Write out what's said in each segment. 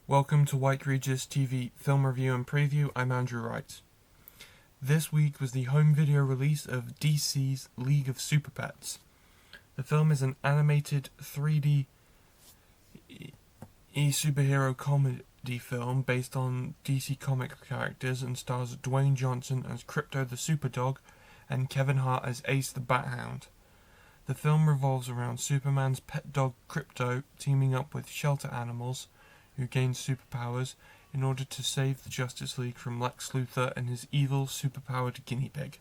Welcome to Wyke Regis TV Film Review and Preview. I'm Andrew Wright. This week was the home video release of DC's League of Super Pets. The film is an animated 3D superhero comedy film based on DC comic characters and stars Dwayne Johnson as Crypto the Superdog and Kevin Hart as Ace the Bat Hound. The film revolves around Superman's pet dog Crypto teaming up with shelter animals who gain superpowers in order to save the Justice League from Lex Luthor and his evil superpowered guinea pig.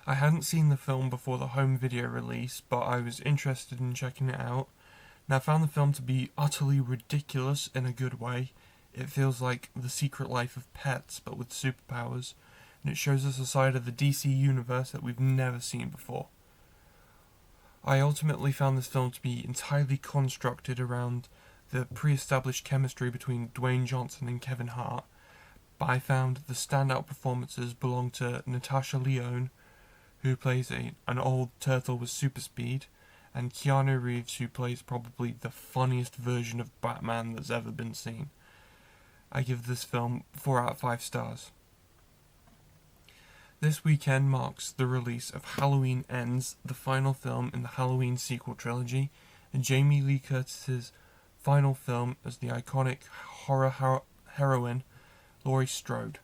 I hadn't seen the film before the home video release, but I was interested in checking it out, and I found the film to be utterly ridiculous in a good way. It feels like The Secret Life of Pets, but with superpowers, and it shows us a side of the DC universe that we've never seen before. I ultimately found this film to be entirely constructed around the pre-established chemistry between Dwayne Johnson and Kevin Hart, but I found the standout performances belong to Natasha Lyonne, who plays an old turtle with super speed, and Keanu Reeves, who plays probably the funniest version of Batman that's ever been seen. I give this film 4 out of 5 stars. This weekend marks the release of Halloween Ends, the final film in the Halloween sequel trilogy, and Jamie Lee Curtis's final film as the iconic horror heroine Laurie Strode.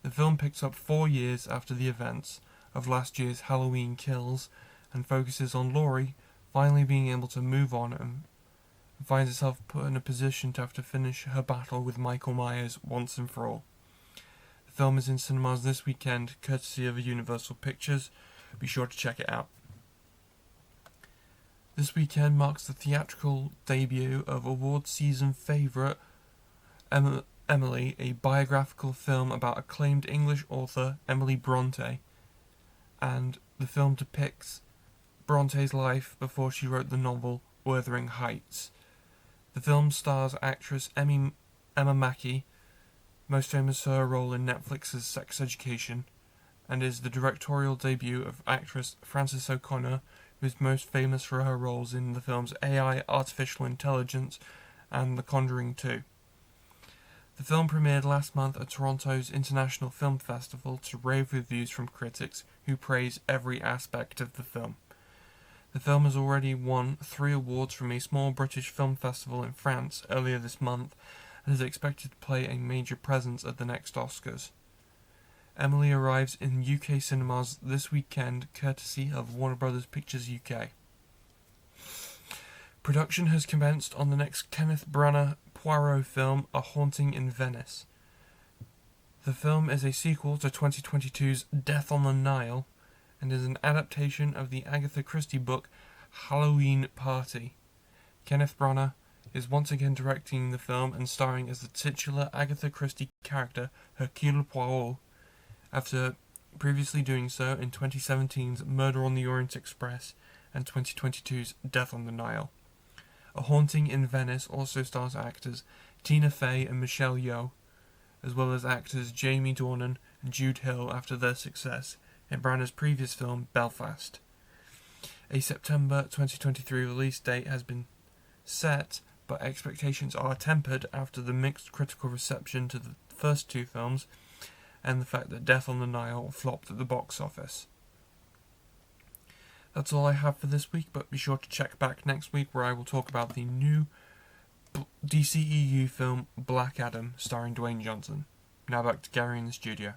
The film picks up 4 years after the events of last year's Halloween Kills and focuses on Laurie finally being able to move on and finds herself put in a position to have to finish her battle with Michael Myers once and for all. The film is in cinemas this weekend, courtesy of Universal Pictures. Be sure to check it out. This weekend marks the theatrical debut of award season favourite Emily, a biographical film about acclaimed English author Emily Bronte, and the film depicts Bronte's life before she wrote the novel Wuthering Heights. The film stars actress Emma Mackey, most famous for her role in Netflix's Sex Education, and is the directorial debut of actress Frances O'Connor, who is most famous for her roles in the films AI, Artificial Intelligence, and The Conjuring 2. The film premiered last month at Toronto's International Film Festival to rave reviews from critics who praise every aspect of the film. The film has already won 3 awards from a small British film festival in France earlier this month and is expected to play a major presence at the next Oscars. Emily arrives in UK cinemas this weekend, courtesy of Warner Bros. Pictures UK. Production has commenced on the next Kenneth Branagh Poirot film, A Haunting in Venice. The film is a sequel to 2022's Death on the Nile and is an adaptation of the Agatha Christie book Halloween Party. Kenneth Branagh is once again directing the film and starring as the titular Agatha Christie character Hercule Poirot, after previously doing so in 2017's Murder on the Orient Express and 2022's Death on the Nile. A Haunting in Venice also stars actors Tina Fey and Michelle Yeoh, as well as actors Jamie Dornan and Jude Hill after their success in Branagh's previous film Belfast. A September 2023 release date has been set, but expectations are tempered after the mixed critical reception to the first 2 films and the fact that Death on the Nile flopped at the box office. That's all I have for this week, but be sure to check back next week where I will talk about the new DCEU film Black Adam starring Dwayne Johnson. Now back to Gary in the studio.